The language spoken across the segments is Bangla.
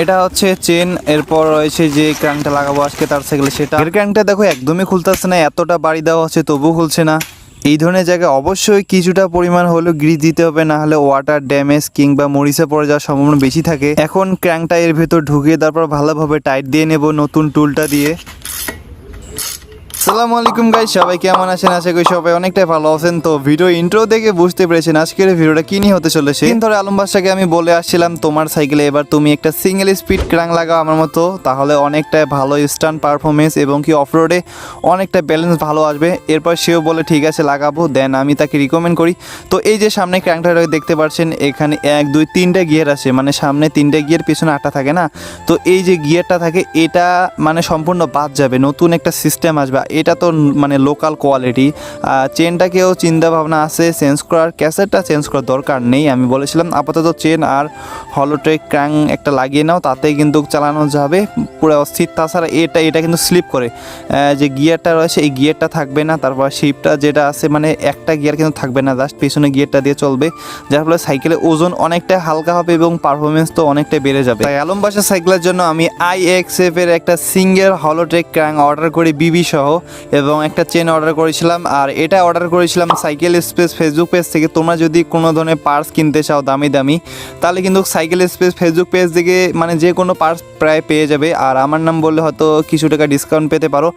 এটা হচ্ছে চেন। এরপর রয়েছে যে ক্র্যাঙ্কটা লাগাবো আজকে তার সাইকেলে, সেটা এর ক্র্যাঙ্কটা দেখো একদমই খুলতেছে না, এতটা বাড়ি দেওয়া হচ্ছে তবুও খুলছে না। এই ধরনের জায়গায় অবশ্যই কিছুটা পরিমাণ হলেও গ্রিজ দিতে হবে, না হলে ওয়াটার ড্যামেজ কিংবা মরিচে পড়ে যাওয়ার সম্ভাবনা বেশি থাকে। এখন ক্র্যাঙ্কটা এর ভেতর ঢুকিয়ে তারপর ভালোভাবে টাইট দিয়ে নেব নতুন টুলটা দিয়ে। আসসালামু আলাইকুম গাইস, সবাই কেমন আছেন? আশা করি সবাই অনেকটাই ভালো আছেন। তো ভিডিও ইন্ট্রো দেখে বুঝতে পেরেছেন আজকের ভিডিওটা কি নিয়ে হতে চলেছে। দিন ধরে আলম বাদশাকে আমি বলে আসছিলাম তোমার সাইকেলে এবার তুমি একটা সিঙ্গেল স্পিড ক্র্যাঙ্ক লাগাও আমার মতো, তাহলে অনেকটাই ভালো স্টান্ট পারফরমেন্স এবং কি অফরোডে অনেকটা ব্যালেন্স ভালো আসবে। এরপর সেও বলে ঠিক আছে লাগাবো, দেন আমি তাকে রিকমেন্ড করি। তো এই যে সামনে ক্র্যাঙ্কটা দেখতে পাচ্ছেন, এখানে 1 2 3টা গিয়ার আছে, মানে সামনে 3টা গিয়ার পিছনে 8টা থাকে না। তো এই যে গিয়ারটা থাকে এটা মানে সম্পূর্ণ বাদ যাবে, নতুন একটা সিস্টেম আসবে। এটা তো মানে লোকাল কোয়ালিটি। চেনটাকেও চিন্তা ভাবনা আছে চেঞ্জ করার, ক্যাসেটটা চেঞ্জ করার দরকার নেই। আমি বলেছিলাম আপাতত চেন আর হলোট্রেক ক্র্যাঙ্ক একটা লাগিয়ে নাও, তাতেই কিন্তু চালানো যাবে পুরো অস্থির। তাছাড়া এটা কিন্তু স্লিপ করে, যে গিয়ারটা রয়েছে এই গিয়ারটা থাকবে না। তারপর শিপটা যেটা আছে মানে একটা গিয়ার কিন্তু থাকবে না, জাস্ট পিছনে গিয়ারটা দিয়ে চলবে, যার ফলে সাইকেলের ওজন অনেকটা হালকা হবে এবং পারফরমেন্স তো অনেকটাই বেড়ে যাবে। তাই আলম বাদশা সাইকেলের জন্য আমি IXF এর একটা সিঙ্গেল হলোট্রেক ক্র্যাঙ্ক অর্ডার করি বিবি সহ, এবং একটা চেন অর্ডার করেছিলাম। আর এটা অর্ডার করেছিলাম সাইকেল স্পেস ফেসবুক পেজ থেকে। তোমরা যদি কোনো ধরনের পার্স কিনতে চাও দামি দামি, তাহলে কিন্তু সাইকেল স্পেস ফেসবুক পেজ থেকে মানে যে কোনো পার্স প্রায় পেয়ে যাবে। আর আমার নাম বললে হয়তো কিছু টাকা ডিসকাউন্ট পেতে পারো।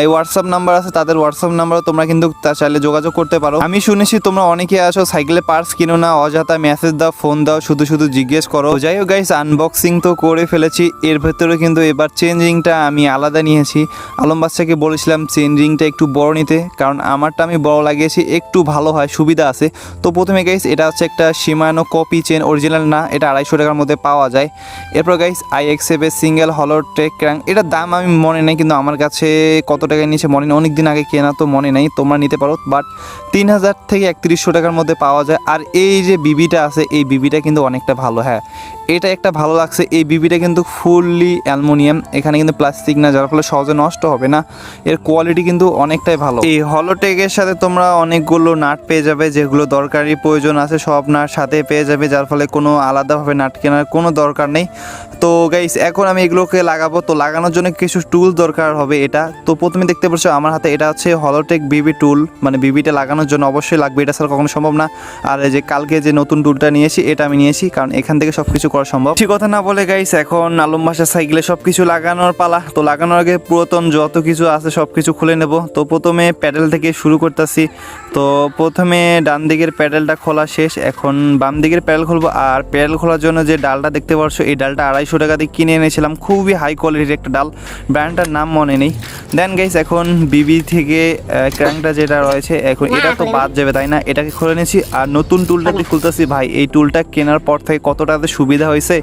এই হোয়াটসঅ্যাপ নাম্বার আছে, তাদের হোয়াটসঅ্যাপ নাম্বারও তোমরা কিন্তু চাইলে যোগাযোগ করতে পারো। আমি শুনেছি তোমরা অনেকে আসো সাইকেলের পার্স কিনো না, অযথা মেসেজ দাও, ফোন দাও, শুধু শুধু জিজ্ঞেস করো। যাই হোক গাইস, আনবক্সিং তো করে ফেলেছি। এর ভেতরে কিন্তু এবার চেঞ্জিংটা আমি আলাদা নিয়েছি। আলম বাদশাকে বলেছিলাম চেঞ্জিংটা একটু বড় নিতে, কারণ আমারটা আমি বড় লাগিয়েছি, একটু ভালো হয়, সুবিধা আছে। তো প্রথমে গাইস এটা হচ্ছে একটা শিমানো কপি চেন, অরিজিনাল না, এটা 250 টাকার মধ্যে পাওয়া যায়। এরপর গাইস IXF এর সিঙ্গেল হলোট্রেক ক্র্যাঙ্ক, এটার দাম আমি মনে নেই, কিন্তু আমার কাছে কত টাকায় নিয়েছে মনে নেই, অনেক দিন আগে কেনা তো মনে নেই, তোমরা নিতে পারো। বাট 3000 থেকে 3100 টাকার মধ্যে পাওয়া যায়। আর এই যে বিবিটা আছে, এই বিবিটা কিন্তু অনেকটা ভালো। হ্যাঁ, এটা একটা ভালো লাগছে, এই বিবিটা কিন্তু ফুললি অ্যালুমিনিয়াম, এখানে কিন্তু প্লাস্টিক না, যার ফলে সহজে নষ্ট হবে না। এর কোয়ালিটি কিন্তু অনেকটাই ভালো। এই হলোটেকের সাথে তোমরা অনেকগুলো নাট পেয়ে যাবে, যেগুলো দরকারি প্রয়োজন আছে সব নাট সাথে পেয়ে যাবে, যার ফলে কোনো আলাদাভাবে নাট কেনার কোনো দরকার নেই। তো গাইস এখন আমি এগুলোকে লাগাবো। তো লাগানোর জন্য কিছু টুল দরকার হবে। এটা তো প্রথমে দেখতে পাচ্ছ আমার হাতে, এটা হচ্ছে হলোটেক বিবি টুল, মানে বিবিটা লাগানোর জন্য অবশ্যই লাগবে, এটা ছাড়া কখনো সম্ভব না। আর এই যে কালকে যে নতুন টুলটা নিয়েছি এটা আমি নিয়েছি, কারণ এখান থেকে সব কিছু করা সম্ভব। ঠিক কথা না বলে গাইস, এখন আলম বাদশা সাইকেলে সব কিছু লাগানোর পালা। তো লাগানোর আগে পুরাতন যত কিছু আছে সব কিছু খুলে নেব। তো প্রথমে প্যাডেল থেকে শুরু করতেছি। তো প্রথমে ডান দিকের প্যাডেলটা খোলা শেষ, এখন বাম দিকের প্যাডেল খুলবো। আর প্যাডেল খোলার জন্য যে ডালটা দেখতে পাচ্ছ, এই ডালটা 250 টাকা দিয়ে কিনে এনেছিলাম, খুবই হাই কোয়ালিটির একটা ডাল, ব্র্যান্ডটার নাম মনে নেই। দেন গাইস এখন বিবি থেকে ক্র্যাঙ্কটা যেটা রয়েছে, এখন এটা তো বাদ যাবে তাই না, এটাকে খুলে নিয়েছি। আর নতুন টুলটা দিয়ে খুলতেছি। ভাই এই টুলটা কেনার পর থেকে কতটাতে সুবিধা হয়েছে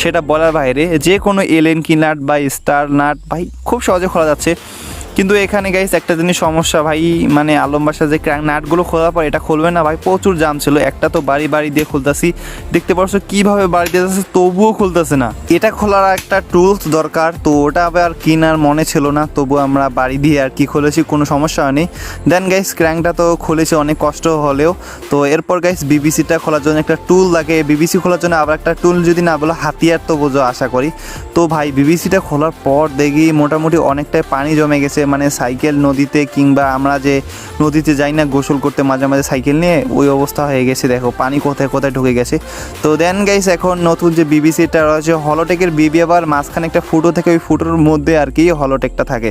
সেটা বলার বাইরে। যে কোনো এলএন কি নাট বা স্টার নাট ভাই খুব সহজে খোলা যাচ্ছে। কিন্তু এখানে গাইস একটা জিনিস সমস্যা ভাই, মানে আলম বাদশা যে ক্র্যাঙ্ক নাটগুলো খোলার পর এটা খুলবে না ভাই, প্রচুর জাম ছিল। একটা তো বাড়ি দিয়ে খুলতেছি, দেখতে পাচ্ছ কীভাবে বাড়ি দিয়ে যাচ্ছে, তবুও খুলতেছে না। এটা খোলার একটা টুলস দরকার, তো ওটা আবার কেনার মনে ছিল না, তবু আমরা বাড়ি দিয়ে আর কি খুলেছি, কোনো সমস্যা হয়নি। দেন গাইস ক্র্যাঙ্কটা তো খুলেছি অনেক কষ্ট হলেও। তো এরপর গাইস বিবিসিটা খোলার জন্য একটা টুল লাগে, বিবিসি খোলার জন্য আবার একটা টুল, যদি না বলো হাতিয়ার তো বোঝো আশা করি। তো ভাই বিবিসিটা খোলার পর দেখি মোটামুটি অনেকটাই পানি জমে গেছে, মানে সাইকেল নদীতে কিংবা আমরা যে নদীতে যাই না গোসল করতে মাঝে মাঝে সাইকেল নিয়ে, ওই অবস্থা হয়ে গেছে। দেখো পানি কোথায় কোথায় ঢুকে গেছে। তো দেন গাইস এখন নতুন যে বিবিসিটা রয়েছে হলোটেকের বিবি, আবার মাঝখানে একটা ফুটো থেকে, ওই ফুটোর মধ্যে আর কি হলোটেকটা থাকে।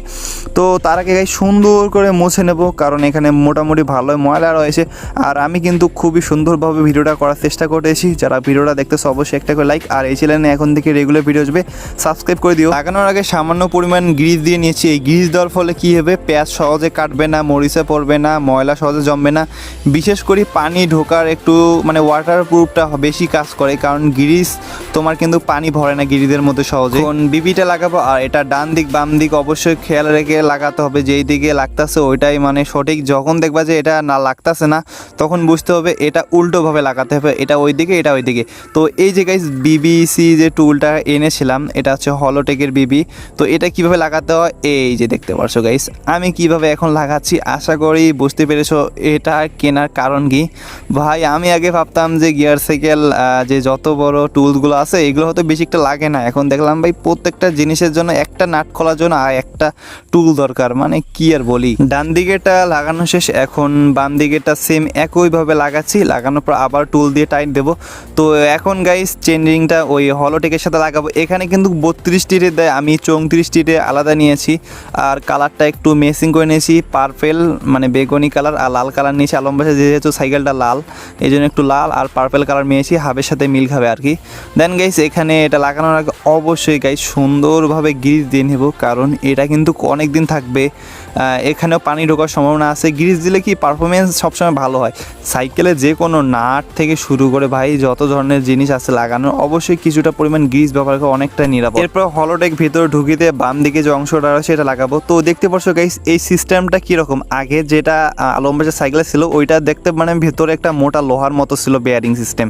তো তার আগে গাইস সুন্দর করে মুছে নেব, কারণ এখানে মোটামুটি ভালো ময়লা রয়েছে। আর আমি কিন্তু খুবই সুন্দরভাবে ভিডিওটা করার চেষ্টা করেছি। যারা ভিডিওটা দেখতেছে অবশ্যই একটা করে লাইক, আর এই চ্যানেলে এখন থেকে রেগুলার ভিডিও আসবে সাবস্ক্রাইব করে দিও। লাগানোর আগে সামান্য পরিমাণ গ্রিজ দিয়ে নিয়েছি। এই গ্রিজ দেওয়ার ফলে কি হবে, পেঁয়াজ সহজে কাটবে না, মরিচে পড়বে না, ময়লা সহজে জমবে না। বিশেষ করে পানি ঢোকার একটু মানে ওয়াটার প্রুফটা বেশি কাজ করে, কারণ গ্রিজ তোমার কিন্তু পানি ভরে না গ্রিজের মধ্যে সহজে। এখন বিবিটা লাগাবো, আর এটা ডান দিক বাম দিক অবশ্যই খেয়াল রেখে লাগাতে হবে, যেই দিকে লাগতেছে ওইটাই মানে সঠিক। যখন দেখবা যে এটা না লাগতেছে না, তখন বুঝতে হবে এটা উল্টোভাবে লাগাতে হবে, এটা ওই দিকে এটা ওই দিকে। তো এই যে গাইস বিবিসি যে টুলটা এনেছিলাম, এটা হচ্ছে হলোটেকের বিবি। তো এটা কিভাবে লাগাতে হয় এই যে দেখতে পাচ্ছ, পারছো গাইস আমি কিভাবে এখন লাগাচ্ছি, আশা করি বুঝতে পেরেছো এটা কেনার কারণ কি। ভাই আমি আগে ভাবতাম যে গিয়ার সাইকেল যে যত বড় টুলসগুলো আছে এগুলো হয়তো বেশি একটা লাগে না, এখন দেখলাম ভাই প্রত্যেকটা জিনিসের জন্য একটা নাট খোলার জন্য আর একটা টুল দরকার, মানে কি আর বলি। ডান দিকেটা লাগানো শেষ, এখন বাম দিকেটা সেম একইভাবে লাগাচ্ছি, লাগানোর পর আবার টুল দিয়ে টাইট দেবো। তো এখন গাইস চেন রিংটা ওই হলোটেকের সাথে লাগাবো। এখানে কিন্তু 32 টিরে দেয়, আমি 34 টিরে আলাদা নিয়েছি আর কালারটা একটু মেসিং করে নিয়েছি, পার্পেল মানে বেগুনি কালার আর লাল কালার নিয়েছি। আলম ভাই যেহেতু সাইকেলটা লাল এই জন্য একটু লাল আর পার্পেল কালার নিয়েছি, হাবের সাথে মিল খাবে আর কি। দেন গাইস এখানে এটা লাগানোর আগে অবশ্যই গাইস সুন্দরভাবে গ্রিজ দিয়ে নেব, কারণ এটা কিন্তু অনেক দিন থাকবে, এখানেও পানি ঢোকার সম্ভাবনা আছে। গ্রিজ দিলে কি পারফরমেন্স সবসময় ভালো হয়। সাইকেলে যে কোনো নাট থেকে শুরু করে ভাই যত ধরনের জিনিস আছে লাগানোর অবশ্যই কিছুটা পরিমাণ গ্রিজ ব্যবহার করে অনেকটা নিরাপদ। এরপর হলোটেক ভিতরে ঢুকিয়ে বাম দিকে যে অংশটা আছে সেটা লাগাবো। তো দেখতে পাচ্ছ গাইস এই সিস্টেমটা কীরকম, আগে যেটা আলমবাজার সাইকেলে ছিল ওইটা দেখতে মানে ভিতরে একটা মোটা লোহার মতো ছিল বেয়ারিং সিস্টেম।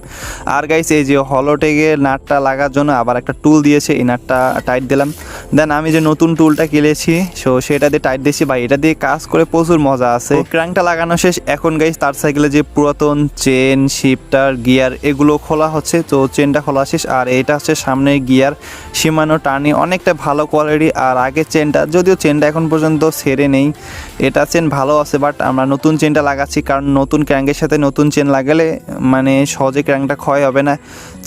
আর গাইস এই যে হলোটেকের নাটটা লাগার জন্য আবার একটা টুল দিয়েছে, এই নাটটা টাইট দিলাম। দেন আমি যে নতুন টুলটা কিনেছি সেটা দিয়ে টাইট দিয়েছি, বা এটা দিয়ে কাজ করে প্রচুর মজা আছে। ক্র্যাঙ্কটা লাগানো শেষ, এখন গাইস তার সাইকেলে যে পুরাতন চেন শিফটার গিয়ার এগুলো খোলা হচ্ছে। তো চেনটা খোলা শেষ আর এটা হচ্ছে সামনে গিয়ার সীমানো টার্নি অনেকটা ভালো কোয়ালিটি। আর আগে চেনটা যদিও চেনটা এখন পর্যন্ত ছেড়ে নেই, এটা চেন ভালো আছে, বাট আমরা নতুন চেনটা লাগাচ্ছি কারণ নতুন ক্র্যাঙ্কের সাথে নতুন চেন লাগালে মানে সহজে ক্র্যাঙ্কটা ক্ষয় হবে না।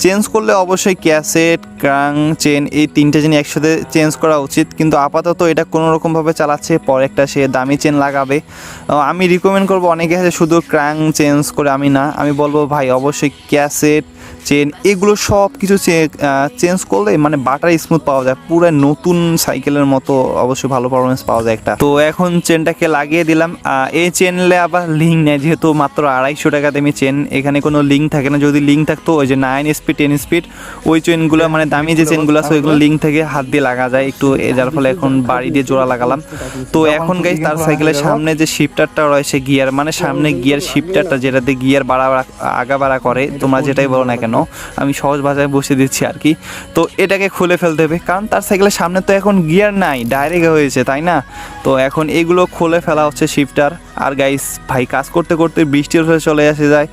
চেঞ্জ করলে অবশ্যই ক্যাসেট ক্র্যাঙ্ক চেন এই তিনটে জিনিস একসাথে চেঞ্জ করা উচিত, কিন্তু আপাতত এটা কোনো রকমভাবে চালাচ্ছে, পরে একটা সে দামি চেন লাগাবে। আমি রিকমেন্ড করবো অনেকে আছে শুধু ক্র্যাঙ্ক চেঞ্জ করে, আমি বলবো ভাই অবশ্যই ক্যাসেট চেন এগুলো সব কিছু চেঞ্জ করলে মানে বাটার স্মুথ পাওয়া যায়, পুরো নতুন সাইকেলের মতো অবশ্যই ভালো পারফরমেন্স পাওয়া যায় একটা। তো এখন চেনটাকে লাগিয়ে দিলাম। এই চেনলে আবার লিঙ্ক নেয়, যেহেতু মাত্র 250 টাকা দামি চেন, এখানে কোনো লিঙ্ক থাকে না। যদি লিঙ্ক থাকতো ওই যে 9 স্পিড 10 স্পিড ওই চেনগুলো মানে দামি যে চেনগুলো আছে ওইগুলো লিঙ্ক থেকে হাত দিয়ে লাগা যায় একটু, যার ফলে এখন বাড়ি দিয়ে জোড়া লাগালাম। তো এখন গাইস তার সাইকেলের সামনে যে শিফটারটা রয়েছে গিয়ার মানে সামনে গিয়ার শিফটারটা যেটাতে গিয়ার আগা বাড়া করে, তোমরা যেটাই বলো না কেন আমি সহজ ভাষায় বসে দিচ্ছি আর কি। তো এটাকে খুলে ফেলতে হবে কারণ তার সাইকেলের সামনে তো এখন গিয়ার নাই, ডাইরেক্ট হয়েছে তাই না। তো এখন এগুলো খুলে ফেলা হচ্ছে শিফটার। আর গাইস ভাই কাজ করতে করতে বৃষ্টির হয়ে চলে আসে যায়,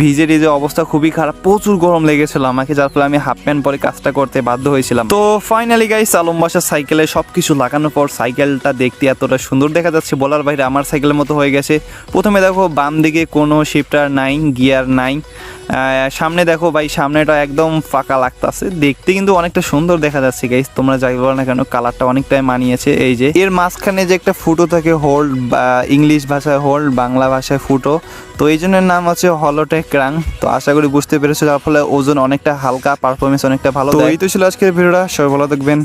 ভিজে টিজে অবস্থা খুবই খারাপ, প্রচুর গরম লেগেছিল আমাকে, যার ফলে আমি হাফ প্যান্ট পরে কাজটা করতে বাধ্য হয়েছিলাম। তো ফাইনালি গাইস আলম বাসার সাইকেলে সব কিছু লাগানোর পর সাইকেলটা দেখতে এতটা সুন্দর দেখা যাচ্ছে বলার বাইরে, আমার সাইকেলের মতো হয়ে গেছে। প্রথমে দেখো বাম দিকে কোনো শিফটার নাই, গিয়ার নাই। সামনে দেখো ভাই সামনেটা একদম ফাঁকা লাগতেছে, দেখতে কিন্তু অনেকটা সুন্দর দেখা যাচ্ছে গাইস, তোমরা যাই বলো না কেন কালারটা অনেকটাই মানিয়েছে। এই যে এর মাঝখানে যে একটা ফুটো থাকে হোল্ড, ইংলিশ ভাষায় হোল্ড বাংলা ভাষায় ফুটো, তো এই জন্য নাম হচ্ছে হলোটেক ক্র্যাঙ্ক। তো আশা করি বুঝতে পেরেছো, যার ফলে ওজন অনেকটা হালকা, পারফরমেন্স অনেকটা ভালো। তো এই তো ছিল আজকের ভিডিওটা, সবাই ভালো থাকবেন।